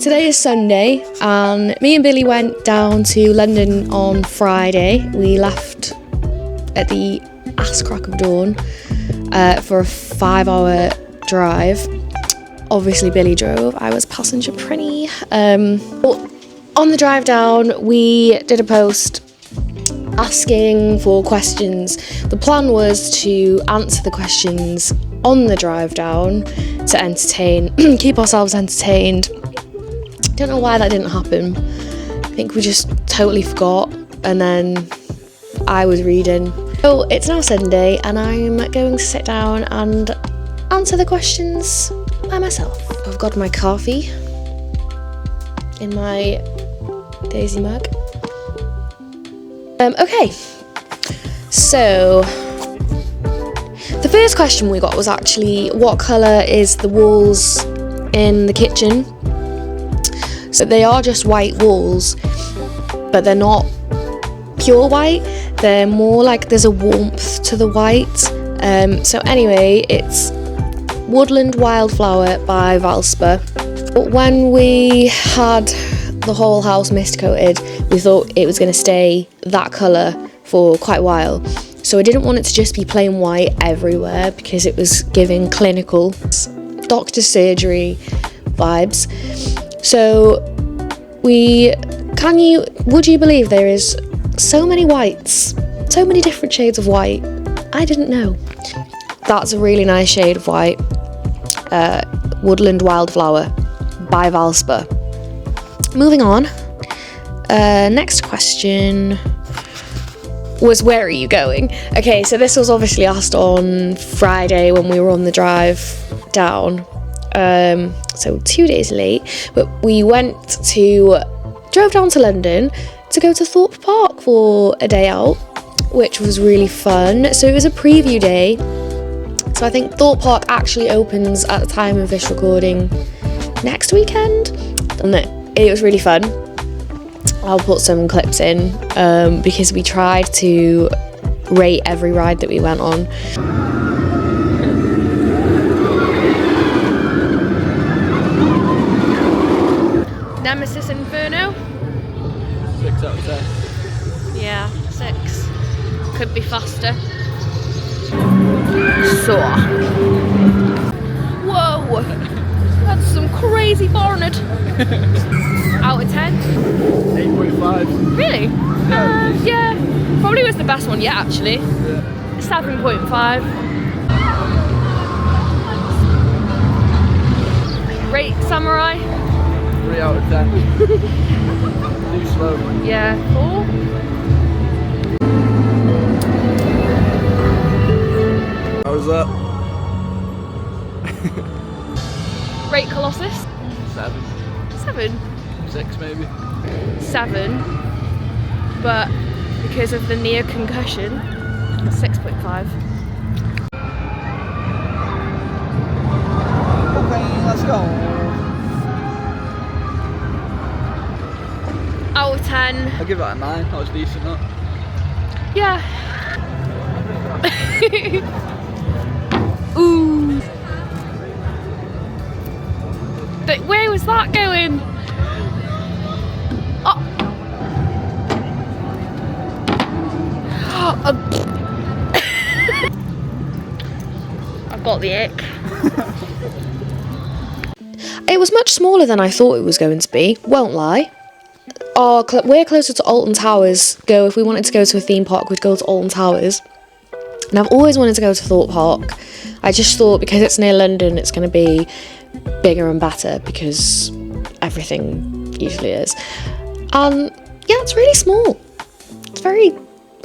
Today is Sunday and me and Billy went down to London on Friday. We left at the ass crack of dawn for a 5-hour drive. Obviously Billy drove, I was passenger prinny. On the drive down we did a post asking for questions. The plan was to answer the questions on the drive down to entertain, keep ourselves entertained. Don't know why that didn't happen. I think we just totally forgot, and then I was reading. So it's now Sunday and I'm going to sit down and answer the questions by myself. I've got my coffee in my Daisy mug. Okay, so the first question we got was actually what colour is the walls in the kitchen? So they are just white walls, but they're not pure white. They're more like there's a warmth to the white. So anyway, it's Woodland Wildflower by Valspar. But when we had the whole house mist coated, we thought it was going to stay that colour for quite a while. So I didn't want it to just be plain white everywhere because it was giving clinical doctor's surgery vibes. So would you believe there is so many whites, so many different shades of white? I didn't know. That's a really nice shade of white. Woodland Wildflower by Valspar. Moving on. Next question was, where are you going? Okay, so this was obviously asked on Friday when we were on the drive down. So 2 days late, but we drove down to London to go to Thorpe Park for a day out, which was really fun. So it was a preview day. So I think Thorpe Park actually opens at the time of this recording next weekend. And it was really fun. I'll put some clips in because we tried to rate every ride that we went on. Nemesis Inferno? 6 out of 10. Yeah, 6. Could be faster. So. Whoa! That's some crazy barnet. Out of 10? 8.5. Really? Yeah. Probably was the best one yet, actually. Yeah. 7.5. Rate Samurai? 3 out of 10. Too slow. Yeah. 4? How was that? Rate Colossus? 7. 7? 6 maybe. 7. But because of the near concussion, 6.5. Okay, let's go. Out of 10. I'll give that a 9. That was decent, that. Yeah. Ooh. But where was that going? Oh. I've got the ick. It was much smaller than I thought it was going to be, won't lie. We're closer to Alton Towers. If we wanted to go to a theme park, we'd go to Alton Towers. And I've always wanted to go to Thorpe Park. I just thought because it's near London, it's going to be bigger and better because everything usually is. And yeah, it's really small. It's very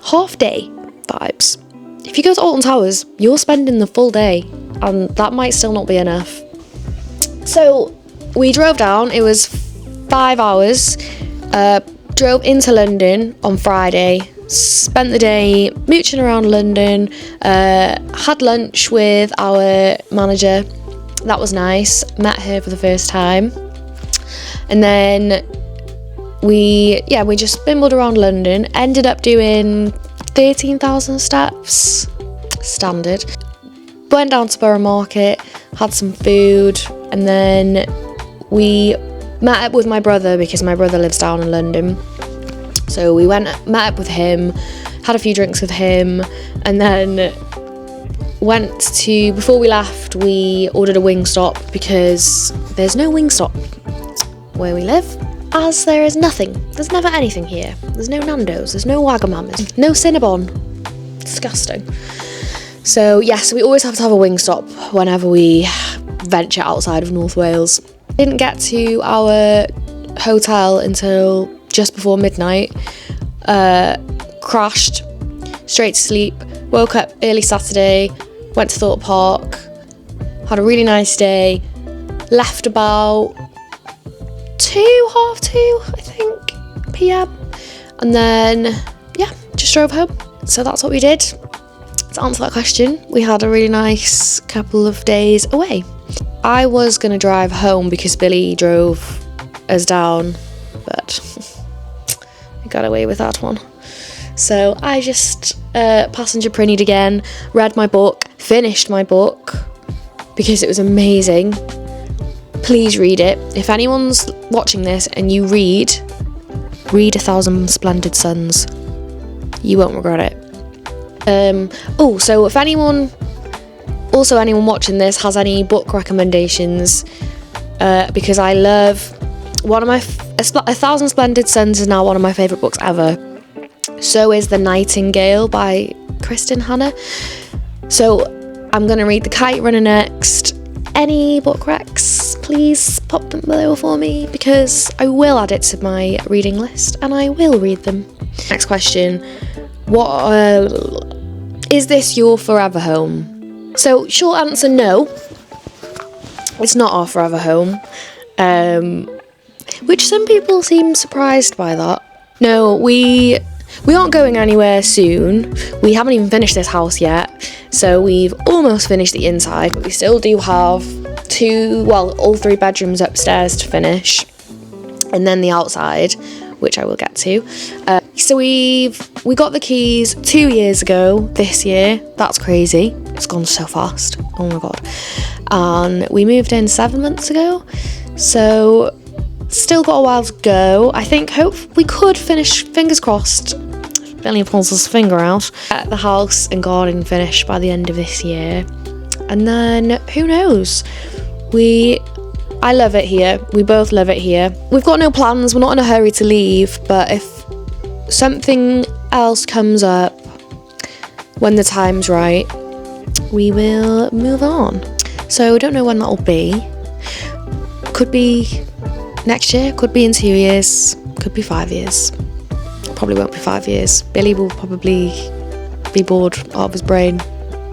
half-day vibes. If you go to Alton Towers, you're spending the full day, and that might still not be enough. So we drove down. It was 5 hours. Drove into London on Friday, spent the day mooching around London, had lunch with our manager. That was nice. Met her for the first time. And then we just bimbled around London, ended up doing 13,000 steps, standard. Went down to Borough Market, had some food, and then we met up with my brother because my brother lives down in London. So we met up with him, had a few drinks with him, and then before we left, we ordered a Wingstop because there's no Wingstop where we live, as there is nothing. There's never anything here. There's no Nando's, there's no Wagamama's, no Cinnabon. Disgusting. So yes, we always have to have a Wingstop whenever we venture outside of North Wales. Didn't get to our hotel until just before midnight. Crashed, straight to sleep, woke up early Saturday, went to Thorpe Park, had a really nice day, left about 2:30, I think, PM, and then yeah, just drove home. So that's what we did. To answer that question, we had a really nice couple of days away. I was gonna drive home because Billy drove us down, but I got away with that one. So I just passenger printed again, read my book, finished my book because it was amazing. Please read it. If anyone's watching this and you read 1,000 Splendid Suns, you won't regret it. So if anyone watching this has any book recommendations, because I love A 1,000 Splendid Suns is now one of my favourite books ever. So is The Nightingale by Kristen Hanna. So I'm going to read The Kite Runner next. Any book recs, please pop them below for me because I will add it to my reading list and I will read them. Next question. Is this your forever home? So short answer, no. It's not our forever home. Which some people seem surprised by that. No, we aren't going anywhere soon. We haven't even finished this house yet. So we've almost finished the inside, but we still do have all 3 bedrooms upstairs to finish. And then the outside, which I will get to. So we got the keys 2 years ago this year. That's crazy. It's gone so fast. Oh my God. And we moved in 7 months ago. So still got a while to go. I think we could finish, fingers crossed, Billy pulls his finger out, get the house and garden finished by the end of this year. And then who knows? I love it here. We both love it here. We've got no plans. We're not in a hurry to leave, but if something else comes up when the time's right, we will move on. So don't know when that'll be. Could be next year, could be in 2 years, could be 5 years. Probably won't be 5 years. Billy will probably be bored out of his brain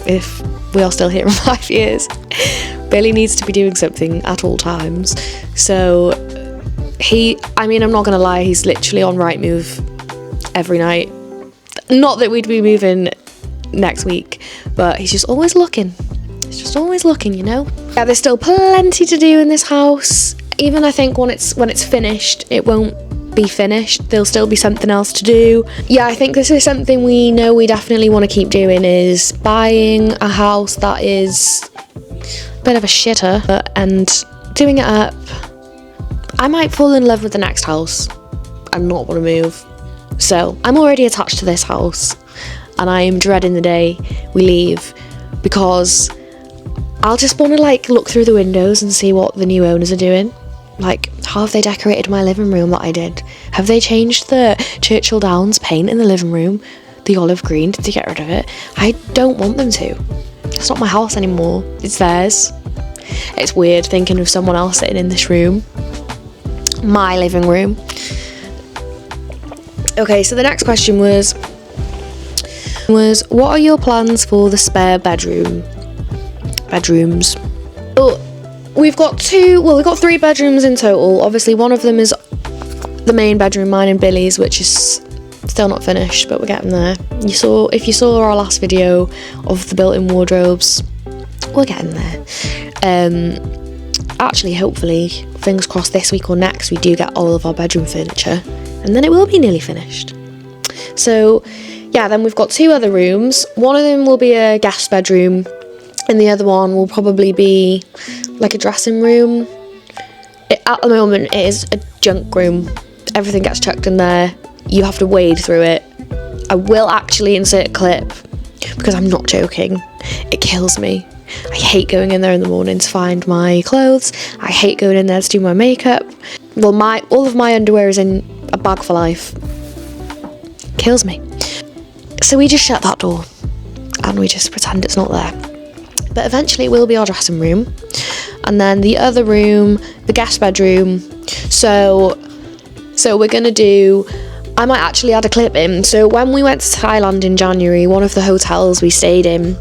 if we are still here in 5 years. Billy needs to be doing something at all times. So I'm not gonna lie, he's literally on Rightmove every night. Not that we'd be moving next week, but he's just always looking. He's just always looking, you know? Yeah, there's still plenty to do in this house. Even I think when it's finished, it won't be finished. There'll still be something else to do. Yeah, I think this is something we know we definitely want to keep doing, is buying a house that is a bit of a shitter and doing it up. I might fall in love with the next house and not want to move. So I'm already attached to this house and I am dreading the day we leave because I'll just want to look through the windows and see what the new owners are doing. How have they decorated my living room that I did? Have they changed the Churchill Downs paint in the living room? The olive green, did they get rid of it? I don't want them to. It's not my house anymore, it's theirs. It's weird thinking of someone else sitting in this room. My living room. Okay, so the next question was what are your plans for the spare bedrooms? Well, we've got 3 bedrooms in total. Obviously, one of them is the main bedroom, mine and Billy's, which is still not finished, but we're getting there. If you saw our last video of the built-in wardrobes, we're getting there. Actually, hopefully, fingers crossed, this week or next, we do get all of our bedroom furniture, and then it will be nearly finished. So, yeah, then we've got 2 other rooms. One of them will be a guest bedroom, and the other one will probably be like a dressing room. At the moment, it is a junk room. Everything gets chucked in there. You have to wade through it. I will actually insert a clip because I'm not joking. It kills me. I hate going in there in the morning to find my clothes. I hate going in there to do my makeup. Well, all of my underwear is in a bag for life. Kills me. So we just shut that door and we just pretend it's not there. But eventually it will be our dressing room. And then the other room, the guest bedroom. So we're gonna do, I might actually add a clip in. So when we went to Thailand in January, one of the hotels we stayed in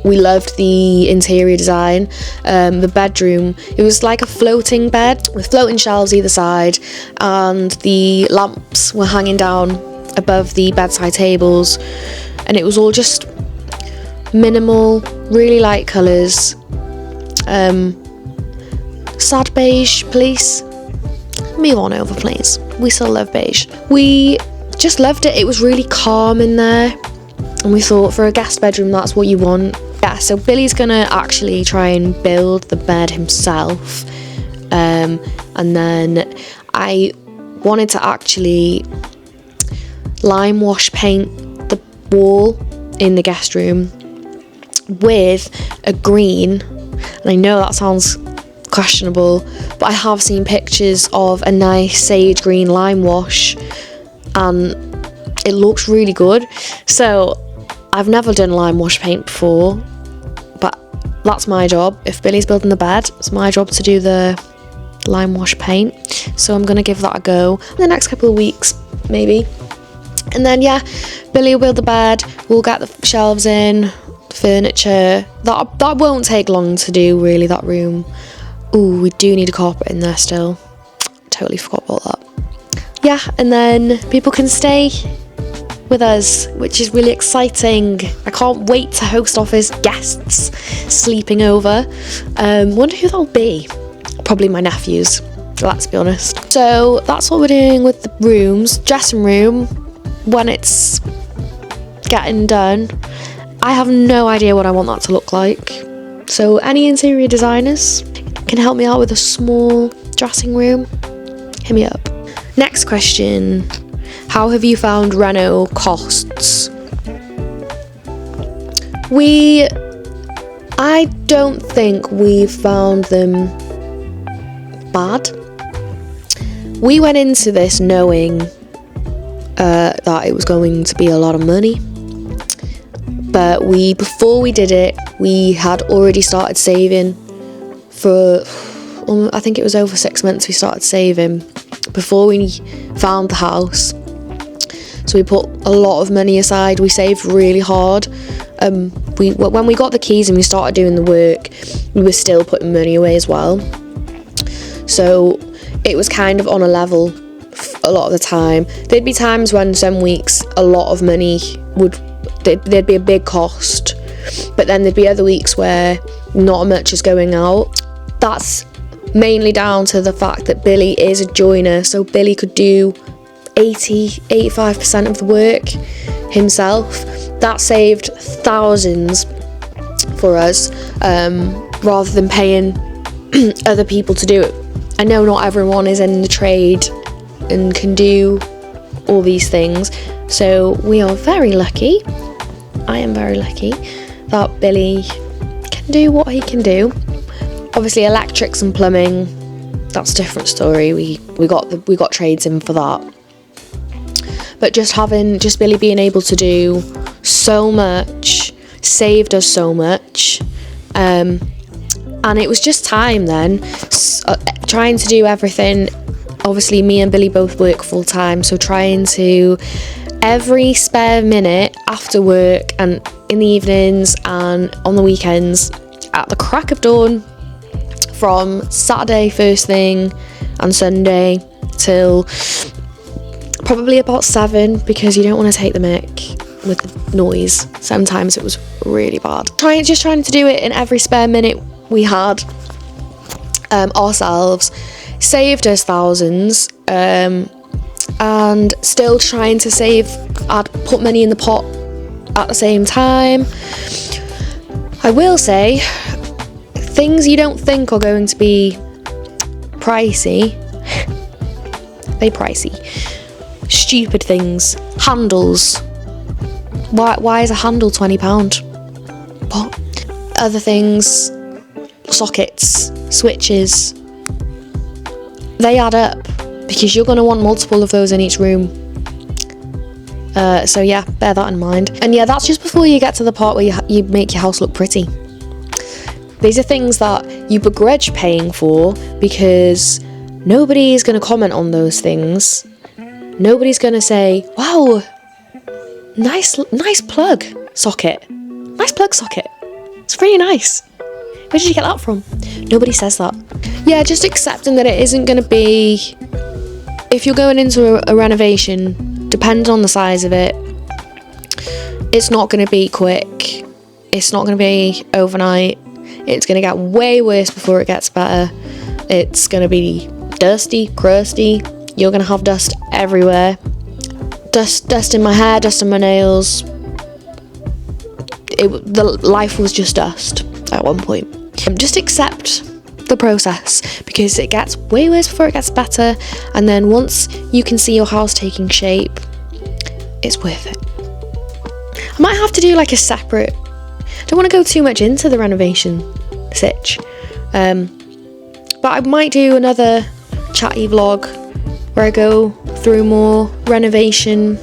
we loved the interior design. The bedroom, it was like a floating bed with floating shelves either side, and the lamps were hanging down above the bedside tables, and it was all just minimal, really light colours. Sad beige, please. Move on over, please. We still love beige. We just loved it. It was really calm in there, and we thought for a guest bedroom that's what you want. Yeah, so Billy's gonna actually try and build the bed himself, and then I wanted to actually lime wash paint the wall in the guest room with a green, and I know that sounds questionable, but I have seen pictures of a nice sage green lime wash and it looks really good. So I've never done lime wash paint before, but that's my job. If Billy's building the bed, it's my job to do the lime wash paint. So I'm gonna give that a go in the next couple of weeks, maybe. And then yeah, Billy will build the bed, we'll get the shelves in, furniture. That won't take long to do, really, that room. Ooh, we do need a carpet in there still. Totally forgot about that. Yeah, and then people can stay with us, which is really exciting. I can't wait to host off his guests sleeping over. Wonder who they'll be. Probably my nephews, let's be honest. So that's what we're doing with the rooms. Dressing room, when it's getting done, I have no idea what I want that to look like. So any interior designers can help me out with a small dressing room, hit me up. Next question. How have you found reno costs? I don't think we've found them bad. We went into this knowing that it was going to be a lot of money, but before we did it, we had already started saving for, I think it was over 6 months we started saving before we found the house. So we put a lot of money aside. We saved really hard. When we got the keys and we started doing the work, we were still putting money away as well. So it was kind of on a level a lot of the time. There'd be times when some weeks a lot of money there'd be a big cost, but then there'd be other weeks where not much is going out. That's mainly down to the fact that Billy is a joiner, so Billy could do 85% of the work himself. That saved thousands for us, rather than paying other people to do it. I know not everyone is in the trade and can do all these things, so we are very lucky. I am very lucky that Billy can do what he can do. Obviously electrics and plumbing, that's a different story. We got trades in for that. But just Billy being able to do so much saved us so much, and it was just time then, trying to do everything. Obviously me and Billy both work full time, so trying to every spare minute after work and in the evenings and on the weekends at the crack of dawn, from Saturday first thing and Sunday till probably about 7, because you don't want to take the mic with the noise. Sometimes it was really bad. Just trying to do it in every spare minute we had ourselves saved us thousands, and still trying to put money in the pot at the same time. I will say, things you don't think are going to be pricey. They pricey. Stupid things. Handles. Why is a handle £20? What? Other things, sockets, switches, they add up because you're going to want multiple of those in each room. So yeah, bear that in mind. And yeah, that's just before you get to the part where you make your house look pretty. These are things that you begrudge paying for because nobody's going to comment on those things. Nobody's going to say, wow, nice plug socket. Nice plug socket. It's really nice. Where did you get that from? Nobody says that. Yeah, just accepting that it isn't going to be... If you're going into a renovation, depending on the size of it, it's not going to be quick. It's not going to be overnight. It's going to get way worse before it gets better. It's going to be dusty, crusty. You're going to have dust everywhere. Dust in my hair, dust in my nails. The life was just dust at one point. Just accept the process because it gets way worse before it gets better, and then once you can see your house taking shape, it's worth it. I might have to do like a separate... I don't want to go too much into the renovation sitch, but I might do another chatty vlog where I go through more renovation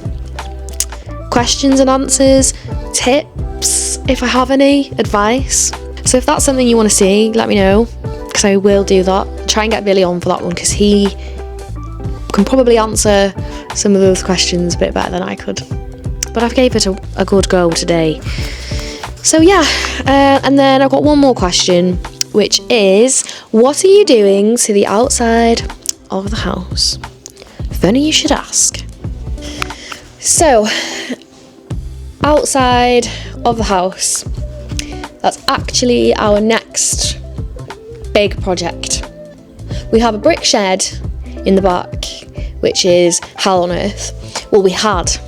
questions and answers, tips, if I have any, advice. So if that's something you want to see, let me know, because I will do that. Try and get Billy on for that one, because he can probably answer some of those questions a bit better than I could. But I've gave it a good go today. So yeah, and then I've got one more question, which is, what are you doing to the outside of the house? Funny you should ask. So, outside of the house, that's actually our next big project. We have a brick shed in the back, which is hell on earth. Well, we had.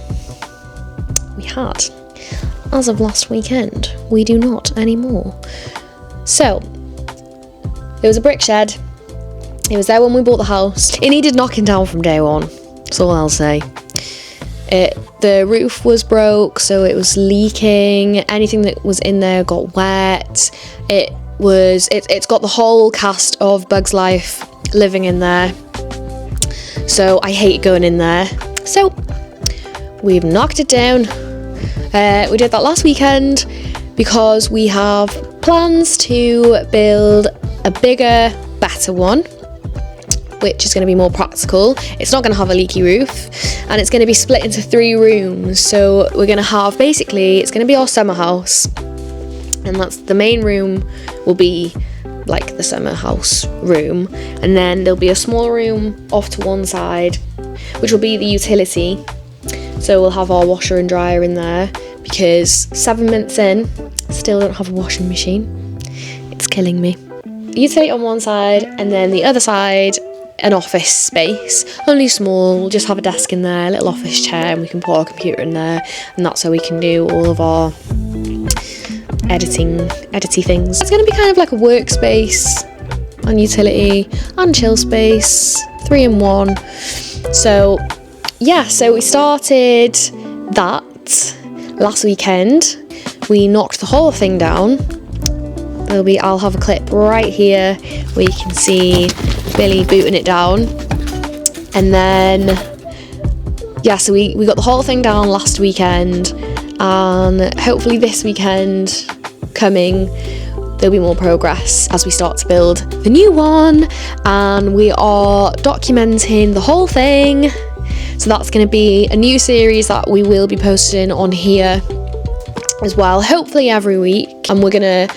As of last weekend, we do not anymore. So, there was a brick shed. It was there when we bought the house. It needed knocking down from day one. That's all I'll say. The roof was broke, so it was leaking. Anything that was in there got wet. It's got the whole cast of Bugs Life living in there. So I hate going in there. So we've knocked it down. We did that last weekend because we have plans to build a bigger, better one, which is going to be more practical. It's not going to have a leaky roof, and it's going to be split into 3 rooms. So we're going to have, basically, it's going to be our summer house, and that's the main room will be like the summer house room, and then there'll be a small room off to one side, which will be the utility. So we'll have our washer and dryer in there, because 7 months in, still don't have a washing machine. It's killing me. Utility on one side, and then the other side, an office space, only small. We'll just have a desk in there, a little office chair, and we can put our computer in there, and that's how we can do all of our editing things. It's going to be kind of like a workspace and utility and chill space, 3 in 1. So yeah, so we started that last weekend. We knocked the whole thing down. I'll have a clip right here where you can see Billy booting it down. And then, yeah, so we got the whole thing down last weekend, and hopefully this weekend coming, there'll be more progress as we start to build the new one, and we are documenting the whole thing. So that's going to be a new series that we will be posting on here as well, hopefully every week, and we're going to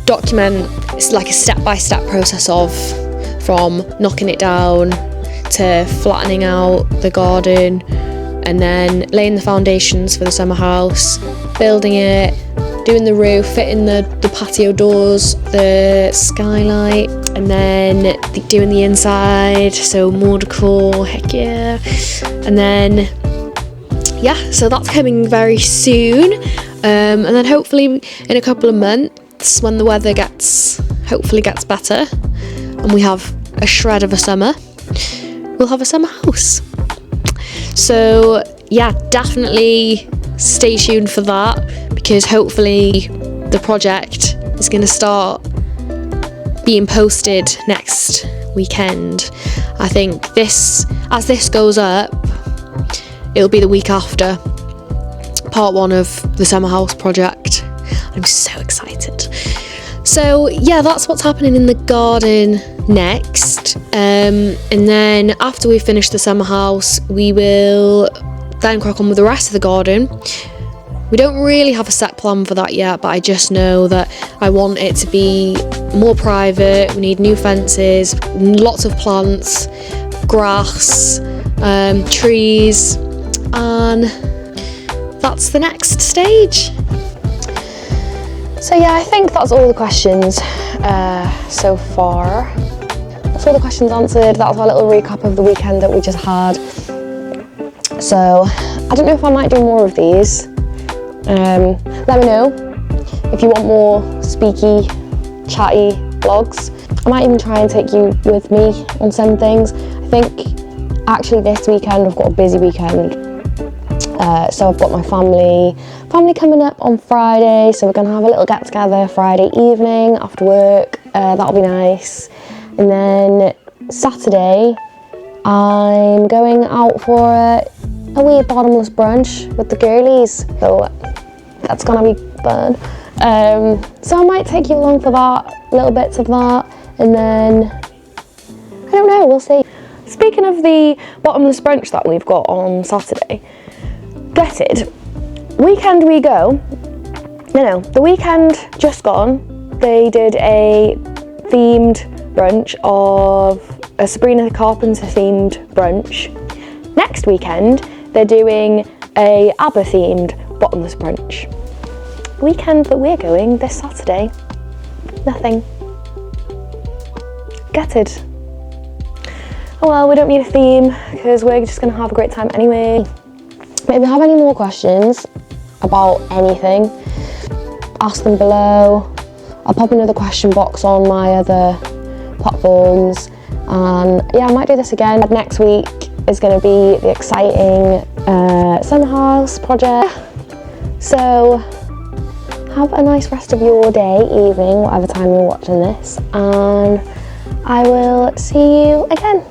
document, it's like a step-by-step process of from knocking it down to flattening out the garden, and then laying the foundations for the summer house, building it, doing the roof, fitting the patio doors, the skylight, and then doing the inside, so more decor, heck yeah. And then, yeah, so that's coming very soon, and then hopefully in a couple of months, when the weather hopefully gets better, and we have a shred of a summer, we'll have a summer house. So yeah, definitely stay tuned for that, because hopefully the project is going to start being posted next weekend. I think as this goes up, it'll be the week after part 1 of the summer house project. I'm so excited. So yeah, that's what's happening in the garden next. And then after we finish the summer house, we will then crack on with the rest of the garden. We don't really have a set plan for that yet, but I just know that I want it to be more private. We need new fences, lots of plants, grass, trees, and that's the next stage. So yeah, I think that's all the questions so far. That's all the questions answered. That was our little recap of the weekend that we just had. So I don't know if I might do more of these. Let me know if you want more speaky, chatty vlogs. I might even try and take you with me on some things. I think actually this weekend I've got a busy weekend. So I've got my family coming up on Friday, so we're gonna have a little get together Friday evening after work. That'll be nice. And then Saturday I'm going out for a wee bottomless brunch with the girlies, so that's gonna be fun. So I might take you along for that, little bits of that, and then I don't know, we'll see. Speaking of the bottomless brunch that we've got on Saturday, gutted. Weekend we go. No, the weekend just gone, they did a themed brunch of a Sabrina Carpenter themed brunch. Next weekend they're doing a ABBA themed bottomless brunch. Weekend that we're going this Saturday, nothing. Gutted. Oh well, we don't need a theme because we're just gonna have a great time anyway. But if you have any more questions about anything, ask them below. I'll pop another question box on my other platforms, and yeah, I might do this again. Next week is going to be the exciting summer house project. So have a nice rest of your day, evening, whatever time you're watching this, and I will see you again.